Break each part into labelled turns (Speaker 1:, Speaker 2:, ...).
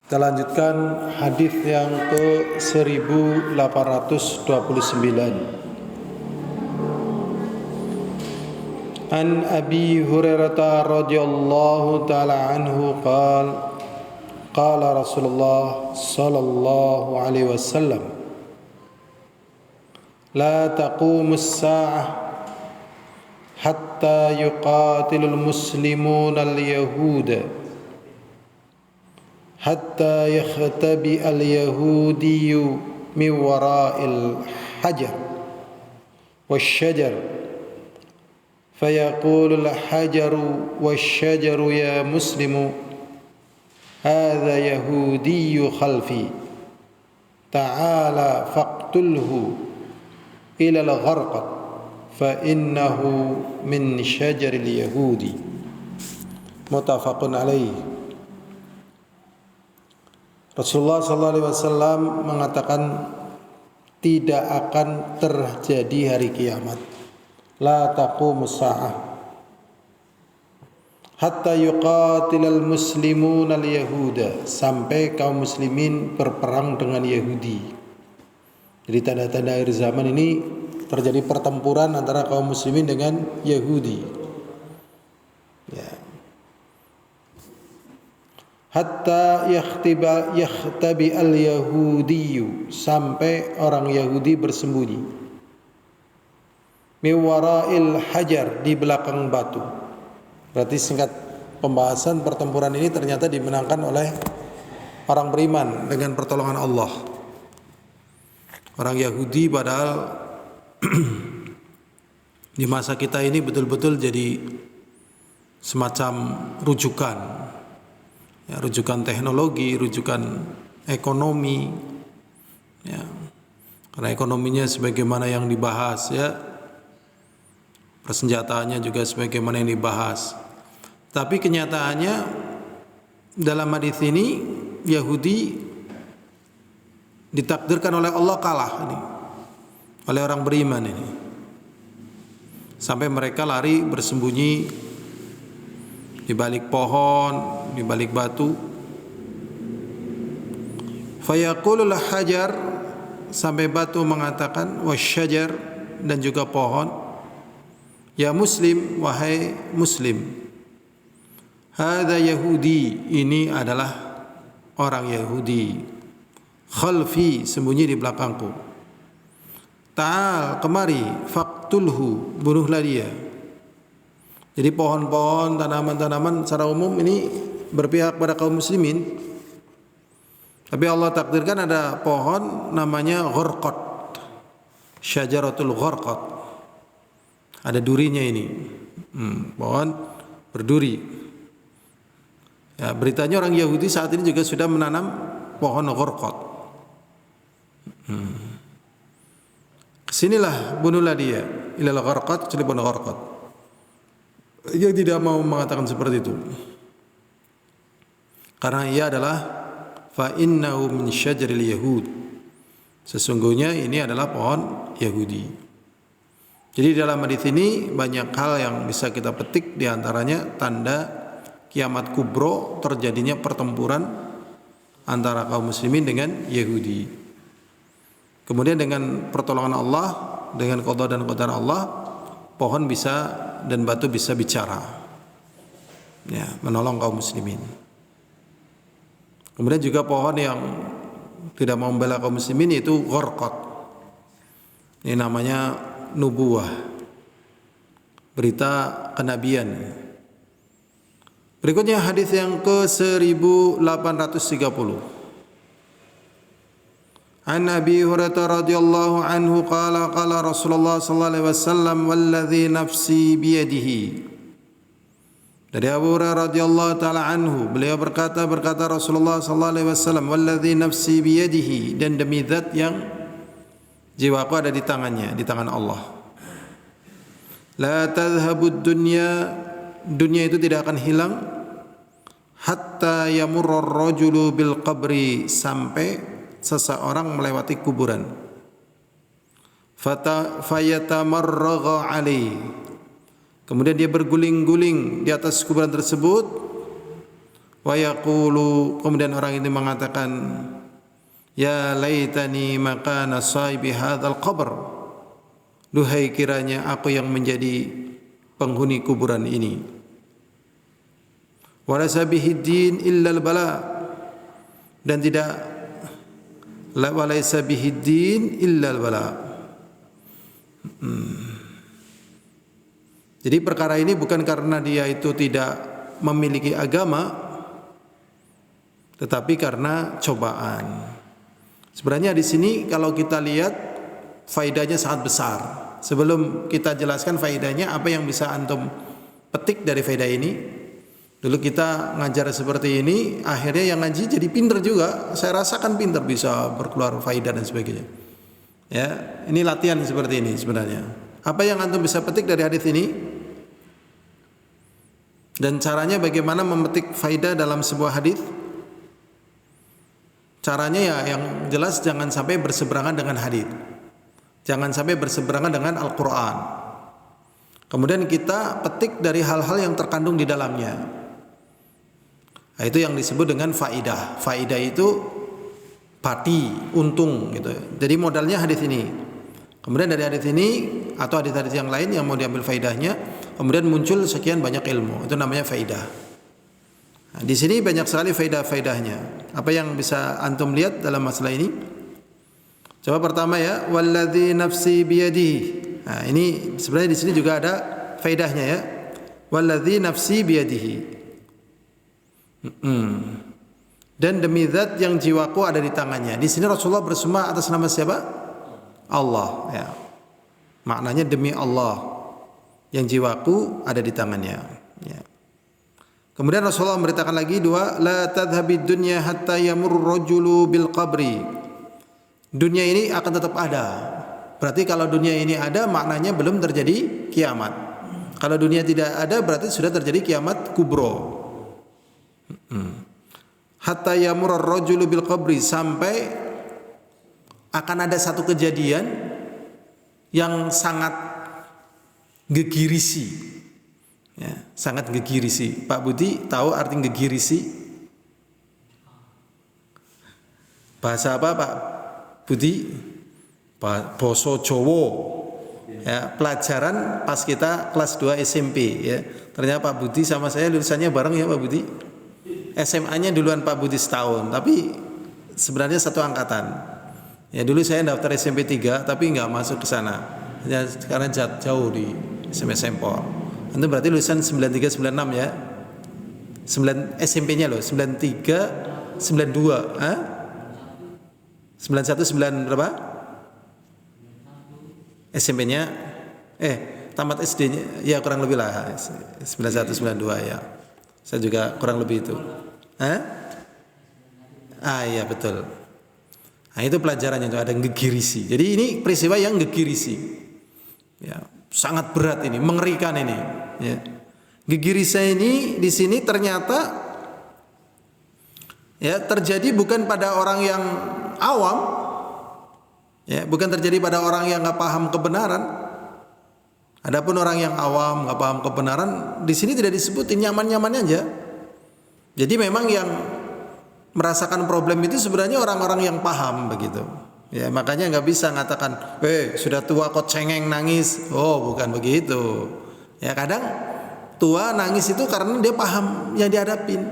Speaker 1: Kita lanjutkan hadis yang ke 1829. An Abi Hurairah radhiyallahu taala anhu qala Rasulullah sallallahu alaihi wasallam la taqumus sa'ah hatta yuqatilul muslimuna al-yahuda hatta yakhtabi al-yahudiyyu min wara'il hajar wasyajar fayaqulu al-hajaru wasyajaru ya muslimu hadha yahudiyyu khalfi ta'ala faqtulhu ila al-gharqad fa innahu min syajaril yahudi. Muttafaqun alaih. Rasulullah SAW mengatakan tidak akan terjadi hari kiamat. La taqumus sa'ah hatta yuqatilal muslimun al-yahuda, sampai kaum muslimin berperang dengan Yahudi. Jadi tanda-tanda akhir zaman ini terjadi pertempuran antara kaum muslimin dengan Yahudi. Ya. Hatta yakhtabi al-yahudiyyu, sampai orang Yahudi bersembunyi. Mi wara'il hajar, di belakang batu. Berarti singkat pembahasan, pertempuran ini ternyata dimenangkan oleh orang beriman dengan pertolongan Allah. Orang Yahudi padahal di masa kita ini betul-betul jadi semacam rujukan. Ya, rujukan teknologi, rujukan ekonomi, ya, karena ekonominya sebagaimana yang dibahas, ya, persenjataannya juga sebagaimana yang dibahas. Tapi kenyataannya dalam hadis ini Yahudi ditakdirkan oleh Allah kalah ini, oleh orang beriman ini, sampai mereka lari bersembunyi di balik pohon, di balik batu. Fayaqulul hajar, sampai batu mengatakan, wasyajar, dan juga pohon, ya muslim, wahai muslim, hadza yahudi, ini adalah orang Yahudi, khalfi, sembunyi di belakangku, ta'al, kemari, faqtulhu, bunuhlah dia. Jadi pohon-pohon, tanaman-tanaman secara umum ini berpihak pada kaum muslimin. Tapi Allah takdirkan ada pohon namanya gharqad, syajaratul gharqad. Ada durinya ini, pohon berduri. Ya, beritanya orang Yahudi saat ini juga sudah menanam pohon gharqad. Kesinilah, bunuhlah dia. Ilal gharqad, kecuali pohon gharqad. Ia tidak mau mengatakan seperti itu, karena ia adalah fa innahu min syajaril yahud, sesungguhnya ini adalah pohon Yahudi. Jadi dalam hadis ini banyak hal yang bisa kita petik, diantaranya tanda kiamat kubro, terjadinya pertempuran antara kaum muslimin dengan Yahudi. Kemudian dengan pertolongan Allah, dengan qada dan qadar Allah, pohon bisa dan batu bisa bicara, ya, menolong kaum muslimin. Kemudian juga pohon yang tidak mau membela kaum muslimin yaitu gharqad. Ini namanya nubuwah, berita kenabian. Berikutnya hadis yang ke 1830. An Abi Hurairah radhiyallahu anhu qala Rasulullah sallallahu alaihi wasallam walladzi nafsi biyadihi. Dari Abu Hurairah radhiyallahu taala anhu, beliau berkata Rasulullah sallallahu alaihi wasallam, walladzi nafsi biyadihi, dan demi zat yang jiwaku ada di tangannya, di tangan Allah. La tadhhabud dunya, dunia itu tidak akan hilang, hatta yamurra ar-rajulu bil qabri, sampai seseorang melewati kuburan. Fayatamarragha alaihi, kemudian dia berguling-guling di atas kuburan tersebut. Wa yaqulu, kemudian orang itu mengatakan, ya laitani makana sahibi hadzal qabr. Duhai kiranya aku yang menjadi penghuni kuburan ini. Wa laysa bihi din illa al-bala. Dan tidak wa laysa bihi din illa al-bala. Jadi perkara ini bukan karena dia itu tidak memiliki agama, tetapi karena cobaan. Sebenarnya di sini kalau kita lihat faedahnya sangat besar. Sebelum kita jelaskan faedahnya, apa yang bisa antum petik dari faedah ini? Dulu kita ngajar seperti ini, akhirnya yang ngaji jadi pinter juga. Saya rasakan pinter, bisa berkeluar faedah dan sebagainya. Ya, ini latihan seperti ini sebenarnya. Apa yang antum bisa petik dari hadis ini? Dan caranya bagaimana memetik faedah dalam sebuah hadis? Caranya ya yang jelas jangan sampai berseberangan dengan hadis. Jangan sampai berseberangan dengan Al-Quran. Kemudian kita petik dari hal-hal yang terkandung di dalamnya. Nah, itu yang disebut dengan faidah. Faidah itu pati, untung gitu. Jadi modalnya hadis ini. Kemudian dari hadis ini atau hadis-hadis yang lain yang mau diambil faidahnya, kemudian muncul sekian banyak ilmu. Itu namanya faidah. Nah, di sini banyak sekali faidah-faidahnya. Apa yang bisa antum lihat dalam masalah ini? Coba pertama ya, walladzi nafsi biyadihi. Nah, ini sebenarnya di sini juga ada faedahnya ya. Walladzi nafsi biyadihi. Dan demi zat yang jiwaku ada di tangannya. Di sini Rasulullah bersumpah atas nama siapa? Allah ya. Maknanya demi Allah yang jiwaku ada di tangannya ya. Kemudian Rasulullah memberitakan lagi dua, la tadhhabid dunya hatta yamurru rajulu bil qabri. Dunia ini akan tetap ada. Berarti kalau dunia ini ada, maknanya belum terjadi kiamat. Kalau dunia tidak ada, berarti sudah terjadi kiamat kubro. Hatta yamurra rajulu bil qabri, sampai akan ada satu kejadian yang sangat gegirisi. Ya, sangat gegirisi. Pak Budi tahu arti gegirisi? Bahasa apa Pak Budi? Boso Jowo ya, pelajaran pas kita kelas 2 SMP ya. Ternyata Pak Budi sama saya lulusannya bareng ya Pak Budi. SMA-nya duluan Pak Budi setahun, tapi sebenarnya satu angkatan. Ya dulu saya daftar SMP 3 tapi nggak masuk ke sana. Ya, karena jauh di SMP Sempor. Itu berarti lulusan 93 96 ya. 9 SMP-nya loh, 93 92, ah? 91 9 berapa? SMP-nya tamat SD-nya ya kurang lebih lah 91 92 ya. Saya juga kurang lebih itu. Iya betul. Nah, itu pelajarannya itu ada gegirisi. Jadi ini peristiwa yang gegirisi. Ya, sangat berat ini, mengerikan ini, ya. Gegirisi ini di sini ternyata ya terjadi bukan pada orang yang awam, ya, bukan terjadi pada orang yang nggak paham kebenaran. Adapun orang yang awam nggak paham kebenaran, di sini tidak disebutin, nyaman-nyaman aja. Jadi memang yang merasakan problem itu sebenarnya orang-orang yang paham begitu. Ya makanya nggak bisa ngatakan, sudah tua kok cengeng nangis. Oh bukan begitu. Ya kadang tua nangis itu karena dia paham yang dihadapin.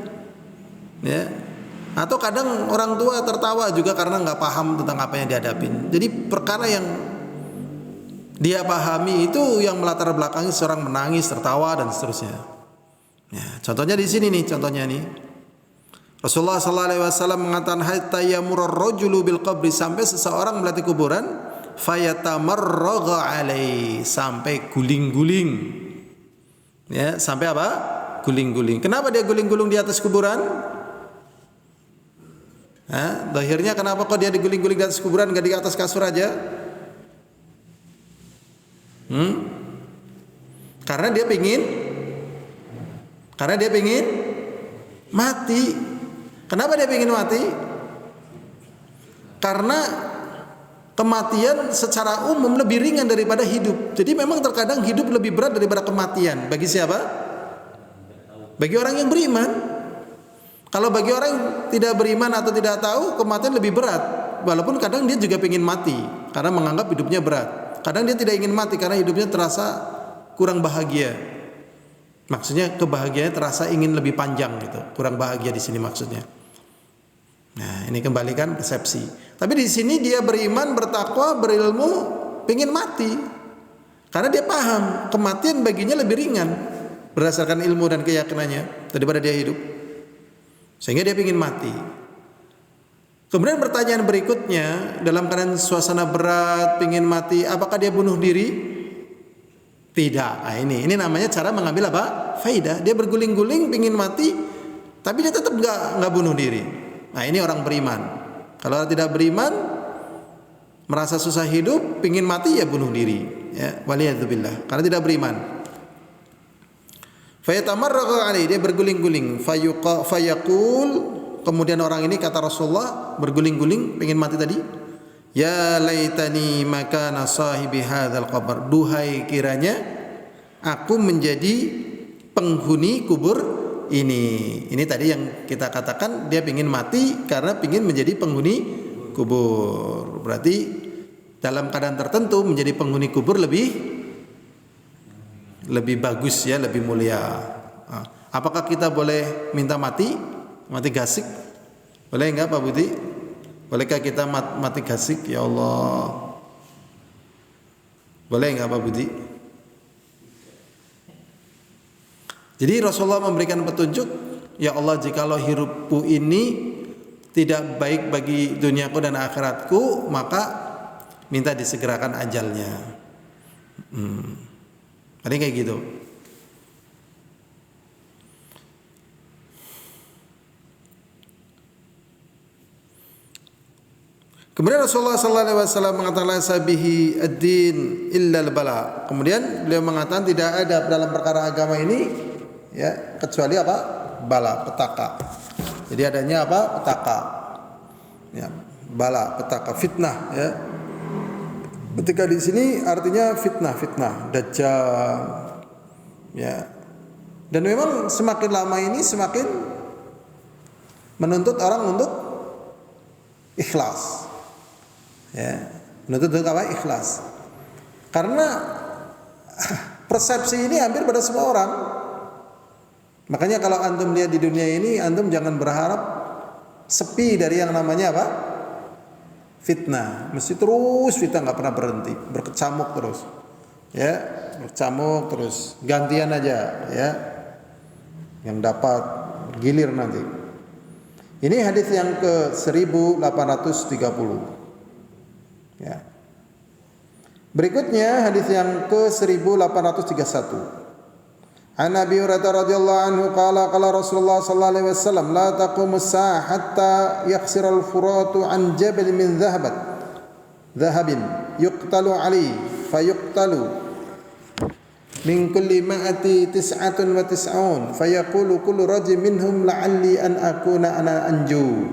Speaker 1: Ya. Atau kadang orang tua tertawa juga karena nggak paham tentang apa yang dihadapin. Jadi perkara yang dia pahami itu yang melatar belakangi seorang menangis, tertawa dan seterusnya. Ya, contohnya di sini nih, contohnya nih. Rasulullah SAW mengatakan hatta yamurra rajulu bil qabri, sampai seseorang melewati kuburan, fayatamarraga alaihi, sampai guling-guling. Ya, sampai apa? Guling-guling. Kenapa dia guling-guling di atas kuburan? Zahirnya kenapa kok dia diguling-guling di atas kuburan, enggak di atas kasur aja? Karena dia pingin mati. Kenapa dia pingin mati? Karena kematian secara umum lebih ringan daripada hidup. Jadi memang terkadang hidup lebih berat daripada kematian. Bagi siapa? Bagi orang yang beriman. Kalau bagi orang yang tidak beriman atau tidak tahu, kematian lebih berat. Walaupun kadang dia juga ingin mati karena menganggap hidupnya berat. Kadang dia tidak ingin mati karena hidupnya terasa kurang bahagia. Maksudnya kebahagiaannya terasa ingin lebih panjang gitu. Kurang bahagia di sini maksudnya. Nah, ini kembalikan persepsi. Tapi di sini dia beriman, bertakwa, berilmu, ingin mati. Karena dia paham kematian baginya lebih ringan berdasarkan ilmu dan keyakinannya daripada dia hidup. Sehingga dia ingin mati. Kemudian pertanyaan berikutnya, dalam keadaan suasana berat, ingin mati, apakah dia bunuh diri? Tidak. Nah, ini namanya cara mengambil apa? Faidah. Dia berguling-guling, ingin mati, tapi dia tetap nggak bunuh diri. Nah, ini orang beriman. Kalau tidak beriman, merasa susah hidup, ingin mati, ya bunuh diri. Ya, waliyadzubillah. Karena tidak beriman. Fayatamarraqa alaihi, dia berguling-guling, fayaqul, kemudian orang ini kata Rasulullah berguling-guling pengen mati tadi, ya laitani makana sahibi hadzal qabr, duhai kiranya aku menjadi penghuni kubur ini. Ini tadi yang kita katakan dia ingin mati karena ingin menjadi penghuni kubur. Berarti dalam keadaan tertentu menjadi penghuni kubur lebih bagus ya, lebih mulia. Apakah kita boleh minta mati gasik? Boleh enggak Pak Budi? Bolehkah kita mati gasik? Ya Allah. Boleh enggak Pak Budi? Jadi Rasulullah memberikan petunjuk, ya Allah, jikalau hidupku ini tidak baik bagi duniaku dan akhiratku, maka minta disegerakan ajalnya. Ada kayak gitu. Kemudian Rasulullah SAW mengatakan sabihi ad-din illa al-bala. Kemudian beliau mengatakan tidak ada dalam perkara agama ini ya kecuali apa? Bala, petaka. Jadi adanya apa? Petaka. Ya, bala, petaka, fitnah ya. Ketika di sini artinya fitnah, dajjal, ya. Dan memang semakin lama ini semakin menuntut orang untuk ikhlas, ya. Menuntut untuk apa? Ikhlas. Karena persepsi ini hampir pada semua orang. Makanya kalau antum lihat di dunia ini, antum jangan berharap sepi dari yang namanya apa? Fitnah, mesti terus fitnah, nggak pernah berhenti, berkecamuk terus, ya, berkecamuk terus, gantian aja, ya, yang dapat gilir nanti. Ini hadis yang ke 1830, ya. Berikutnya hadis yang ke 1831. An Abi Hurairah radhiyallahu anhu qala qala Rasulullah sallallahu alaihi wasallam la taqumu as-sa'a hatta yakhsira al-furatu an jabal min dhahabin yuqtalu alayhi fayuqtalu min kulli ma'ati 99 fayaqulu kullu rajul minhum la'alli an akuna ana anju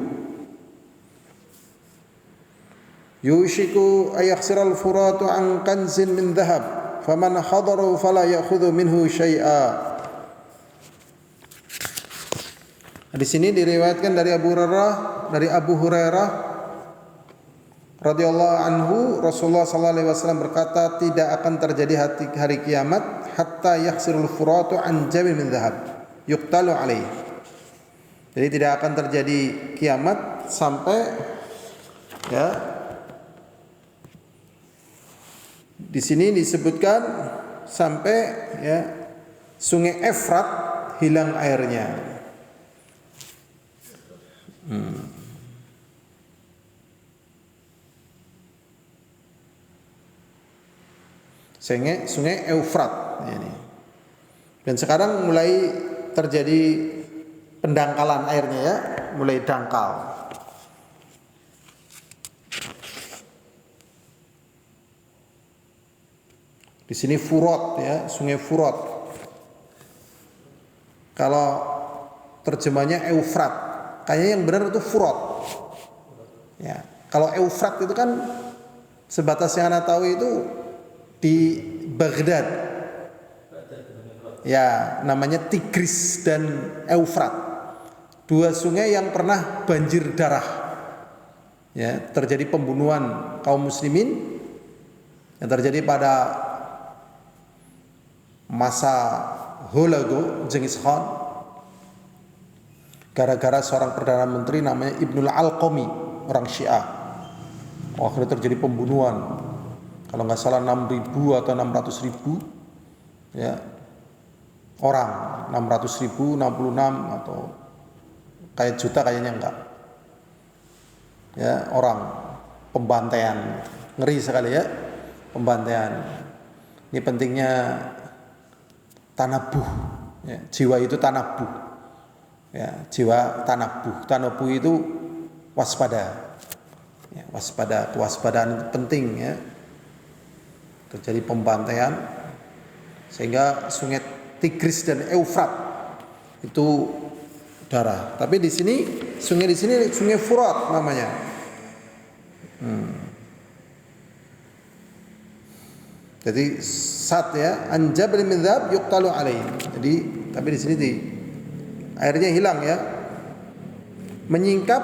Speaker 1: yushiku ay yakhsira al-furatu an kanzin min dhahab faman hadaru fala ya'khudhu minhu syai'a. Di sini diriwayatkan dari Abu Hurairah radhiyallahu anhu, Rasulullah sallallahu alaihi wasallam berkata, tidak akan terjadi hari kiamat hatta yakhsirul furatu an jabal min dhahab yuqtalu alaihi. Jadi tidak akan terjadi kiamat sampai ya, di sini disebutkan sampai ya sungai Efrat hilang airnya. Sungai Efrat ini. Dan sekarang mulai terjadi pendangkalan airnya ya, mulai dangkal. Di sini Furat ya, sungai Furat. Kalau terjemahnya Eufrat, kayaknya yang benar itu Furat. Ya, kalau Eufrat itu kan sebatas yang Anda tahu itu di Baghdad. Ya, namanya Tigris dan Eufrat. dua sungai yang pernah banjir darah. Ya, terjadi pembunuhan kaum muslimin yang terjadi pada masa Hulagu Genghis Khan, gara-gara seorang perdana menteri namanya Ibnul Alqami, orang Syiah. Akhirnya terjadi pembunuhan, kalau nggak salah 6.000 atau 600.000 ya orang, 600.000, 66 atau kayak juta kayaknya enggak ya, orang, pembantaian, ngeri sekali ya, pembantaian. Ini pentingnya tanabuh ya, jiwa itu tanabuh ya, jiwa tanabuh itu waspada ya, waspada, kewaspadaan itu penting ya. Terjadi pembantaian sehingga sungai Tigris dan Eufrat itu darah. Tapi di sini sungai Furat namanya. Jadi sat ya, anjabal min dzab yuqtalu alaihi. Jadi tapi di sini airnya hilang ya. Menyingkap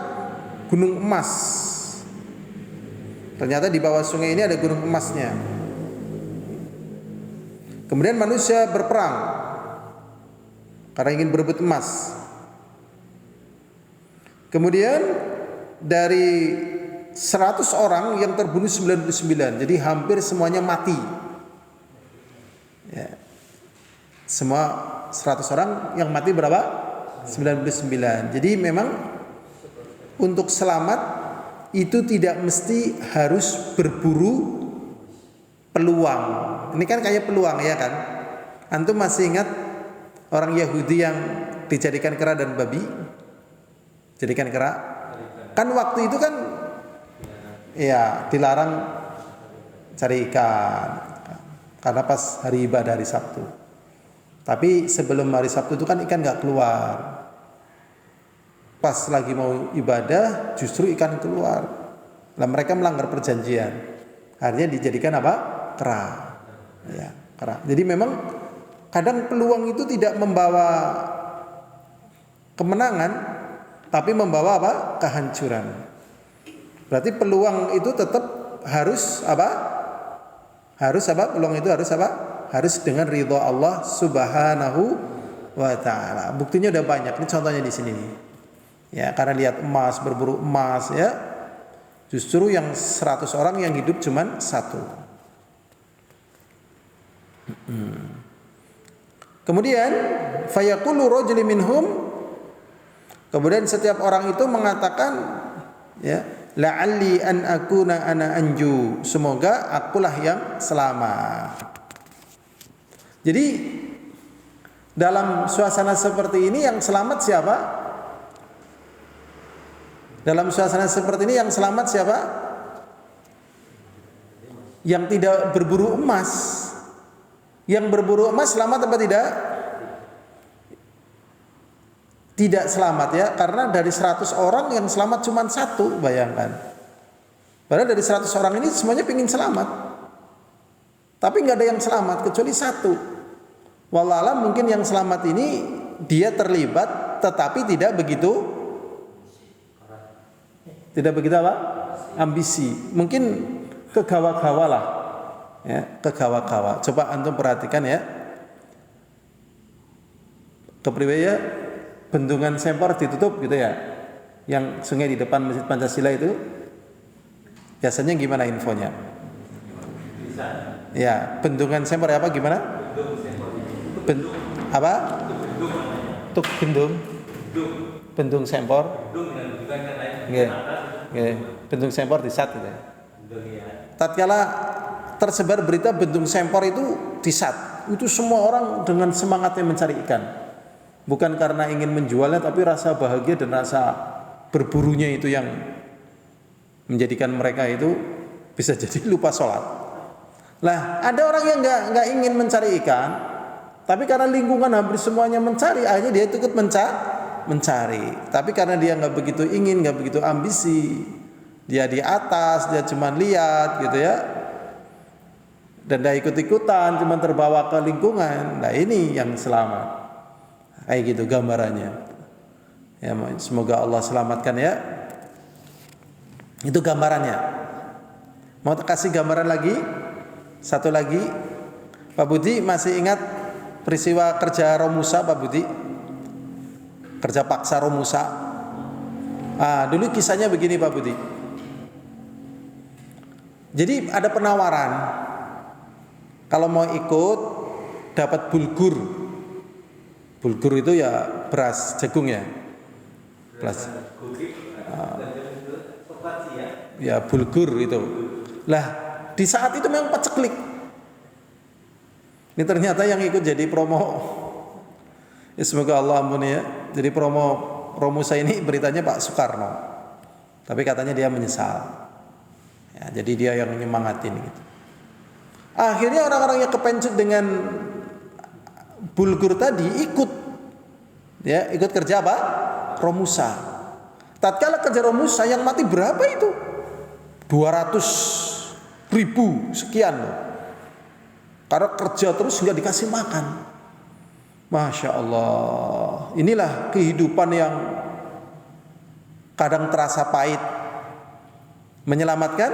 Speaker 1: gunung emas. Ternyata di bawah sungai ini ada gunung emasnya. Kemudian manusia berperang karena ingin berebut emas. Kemudian dari 100 orang yang terbunuh 99, jadi hampir semuanya mati. Ya. Semua 100 orang yang mati berapa? 99. Jadi memang untuk selamat itu tidak mesti harus berburu peluang. Ini kan kayak peluang ya kan? Antum masih ingat orang Yahudi yang dijadikan kera dan babi? Jadikan kera? Kan waktu itu kan ya dilarang cari ikan karena pas hari ibadah hari Sabtu. Tapi sebelum hari Sabtu itu kan ikan gak keluar. Pas lagi mau ibadah justru ikan keluar. Nah, mereka melanggar perjanjian. Akhirnya dijadikan apa? Kera. Ya, kera. Jadi memang kadang peluang itu tidak membawa kemenangan, tapi membawa apa? Kehancuran. Berarti peluang itu tetap harus apa? Harus apa? Peluang itu harus apa? Harus dengan ridha Allah Subhanahu wa taala. Buktinya udah banyak. Ini contohnya di sini nih. Ya, karena lihat emas, berburu emas ya. Justru yang 100 orang yang hidup cuman satu. Kemudian fayaqulu rajulun minhum, kemudian setiap orang itu mengatakan ya, la'alli an akuna ana anju, semoga akulah yang selamat. Jadi dalam suasana seperti ini yang selamat siapa? Dalam suasana seperti ini yang selamat siapa? Yang tidak berburu emas. Yang berburu emas selamat apa tidak? Tidak selamat ya, karena dari 100 orang yang selamat cuma satu, bayangkan. Padahal dari 100 orang ini semuanya ingin selamat. Tapi nggak ada yang selamat kecuali satu. Wallahualam, mungkin yang selamat ini dia terlibat tetapi tidak begitu apa? Ambisi. Mungkin kegawa-gawa lah. Ya, kegawa-gawa. Coba antum perhatikan ya. Kepriwe ya, bendungan Sempor ditutup gitu ya. Yang sungai di depan Masjid Pancasila itu biasanya gimana infonya? Ya, bendungan Sempor apa gimana? Apa? Tuk bendung. Bendung Sempor. Bendung Sempor di Sat gitu ya. Tatkala tersebar berita bendung Sempor itu di Sat, itu semua orang dengan semangatnya mencari ikan. Bukan karena ingin menjualnya, tapi rasa bahagia dan rasa berburunya itu yang menjadikan mereka itu bisa jadi lupa sholat. Nah, ada orang yang nggak ingin mencari ikan, tapi karena lingkungan hampir semuanya mencari, akhirnya dia ikut mencari. Tapi karena dia nggak begitu ingin, nggak begitu ambisi, dia di atas, dia cuma lihat gitu ya, dan dia ikut-ikutan, cuma terbawa ke lingkungan. Nah, ini yang selamat. Kayak gitu gambarannya. Ya, semoga Allah selamatkan ya. Itu gambarannya. Mau kasih gambaran lagi? Satu lagi. Pak Budi masih ingat peristiwa kerja Romusa, Pak Budi? Kerja paksa Romusa. Dulu kisahnya begini, Pak Budi. Jadi ada penawaran. Kalau mau ikut dapat bulgur. Bulgur itu ya beras jagung ya. Beras. Ya bulgur itu. Lah di saat itu memang paceklik. Ini ternyata yang ikut jadi promo. Ya, semoga Allah ampuni ya. Jadi promo Romusa ini beritanya Pak Soekarno. Tapi katanya dia menyesal. Ya, jadi dia yang nyemangatin gitu. Akhirnya orang-orang yang kepencut dengan bulgur tadi ikut. Ya, ikut kerja apa? Romusa. Tatkala kerja Romusa yang mati berapa itu? 200.000 sekian loh. Karena kerja terus nggak dikasih makan. Masya Allah. Inilah kehidupan yang kadang terasa pahit, menyelamatkan,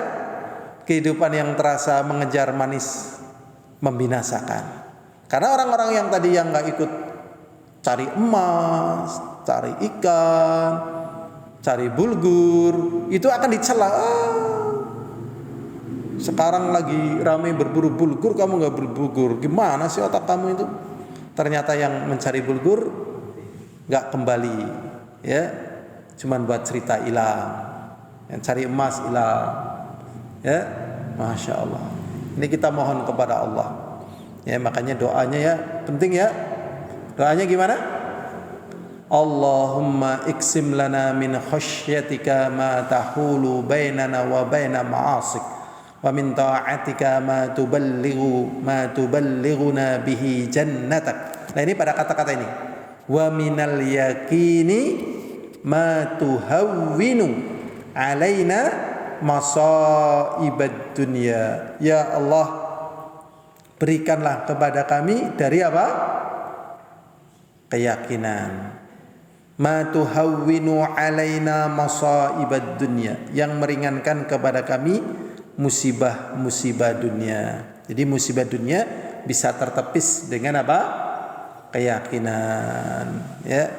Speaker 1: kehidupan yang terasa mengejar manis, membinasakan. Karena orang-orang yang tadi yang nggak ikut cari emas, cari ikan, cari bulgur, itu akan dicela. Sekarang lagi ramai berburu bulgur, kamu nggak berbulgur, gimana sih otak kamu itu? Ternyata yang mencari bulgur nggak kembali, ya, cuman buat cerita hilang. Yang cari emas hilang, ya, masya Allah. Ini kita mohon kepada Allah, ya, makanya doanya ya penting ya. Doanya gimana? Allahumma iksim lana min khasyatika ma tahulu bainana wa baina ma'asik, wa min ta'atika ma tuballighuna bihi jannatak. Nah, ini pada kata-kata ini. Wa minal yaqini ma tuhawwinu alaina masaibad dunya. Ya Allah, berikanlah kepada kami dari apa? Keyakinan. Ma tuhawwinu alaina masaibad dunya, yang meringankan kepada kami musibah-musibah dunia. Jadi musibah dunia bisa tertepis dengan apa? Keyakinan, ya.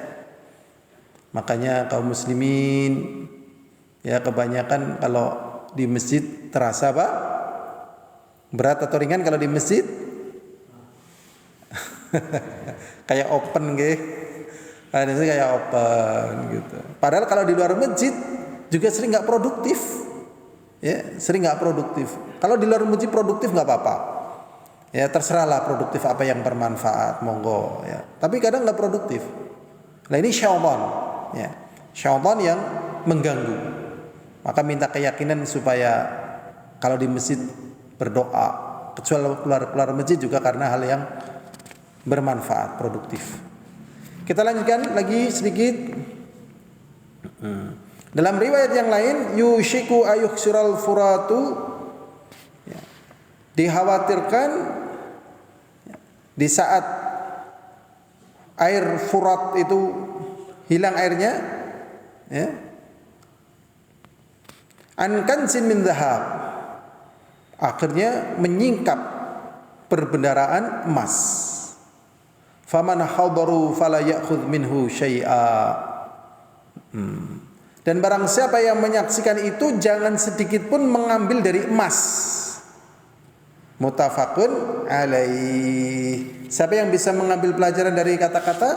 Speaker 1: Makanya kaum muslimin ya kebanyakan kalau di masjid terasa apa? Berat atau ringan kalau di masjid? Kayak open gitu. Ada sih kayak open gitu. Padahal kalau di luar masjid juga sering nggak produktif. Ya, sering nggak produktif. Kalau di luar masjid produktif nggak apa-apa. Ya, terserahlah produktif apa yang bermanfaat, monggo ya. Tapi kadang nggak produktif. Nah, ini syaitan, ya. Syaitan yang mengganggu. Maka minta keyakinan supaya kalau di masjid berdoa, kecuali keluar masjid juga karena hal yang bermanfaat, produktif. Kita lanjutkan lagi sedikit. Dalam riwayat yang lain, yushiku ayuhsiral furatu, ya, dikhawatirkan ya, di saat air Furat itu hilang airnya, ya, an kanzin min dhahab, akhirnya menyingkap perbendaharaan emas. Faman hadaru fala ya'khudh minhu syai'a. Dan barang siapa yang menyaksikan itu jangan sedikit pun mengambil dari emas. Muttafaqun alaih. Siapa yang bisa mengambil pelajaran dari kata-kata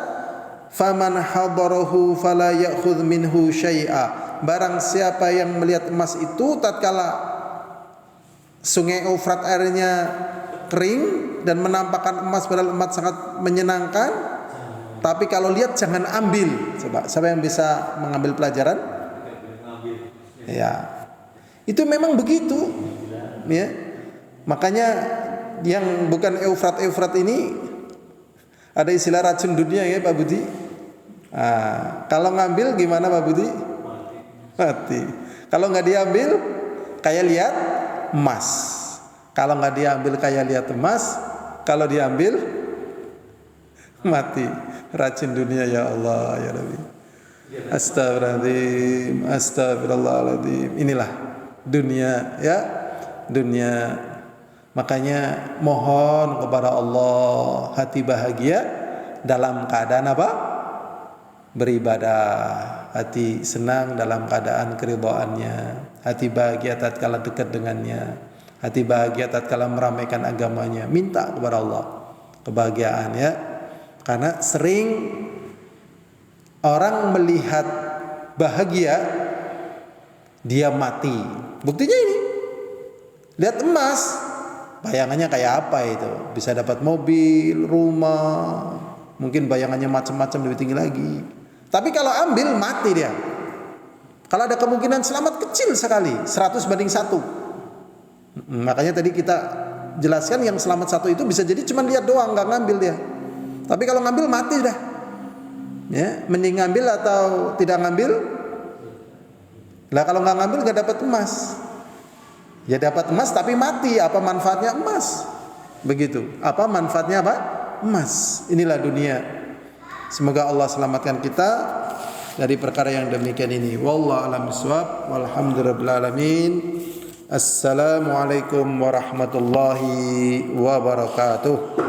Speaker 1: faman hadarahu fala ya'khudh minhu syai'a. Barang siapa yang melihat emas itu tatkala sungai Eufrat airnya kering dan menampakkan emas, padahal emas sangat menyenangkan, tapi kalau lihat jangan ambil. Coba siapa yang bisa mengambil pelajaran? Ya, itu memang begitu, ya. Makanya yang bukan Eufrat ini ada istilah racun dunia ya Pak Budi. Kalau ngambil gimana Pak Budi? Mati. Kalau nggak diambil kayak lihat emas. Kalau nggak diambil kayak lihat emas, kalau diambil mati. Racun dunia ya Allah ya Rabbi. Astagfirullahaladzim, astagfirullahaladzim. Inilah dunia, ya, dunia. Makanya mohon kepada Allah hati bahagia dalam keadaan apa? Beribadah. Hati senang dalam keadaan keridhaannya. Hati bahagia tatkala dekat dengannya. Hati bahagia tatkala meramaikan agamanya. Minta kepada Allah kebahagiaan, ya. Karena sering orang melihat bahagia, dia mati. Buktinya ini. Lihat emas, bayangannya kayak apa itu? Bisa dapat mobil, rumah, mungkin bayangannya macam-macam lebih tinggi lagi. Tapi kalau ambil, mati dia. Kalau ada kemungkinan selamat kecil sekali, 100/1. Makanya tadi kita jelaskan yang selamat 1 itu bisa jadi cuma lihat doang, nggak ngambil dia. Tapi kalau ngambil, mati dah. Ya, mending ngambil atau tidak ngambil? Lah kalau nggak ngambil nggak dapat emas. Ya dapat emas tapi mati. Apa manfaatnya emas? Begitu. Apa manfaatnya apa? Emas. Inilah dunia. Semoga Allah selamatkan kita dari perkara yang demikian ini. Wallahu a'lam bishawab. Walhamdulillahil alamin. Assalamualaikum warahmatullahi wabarakatuh.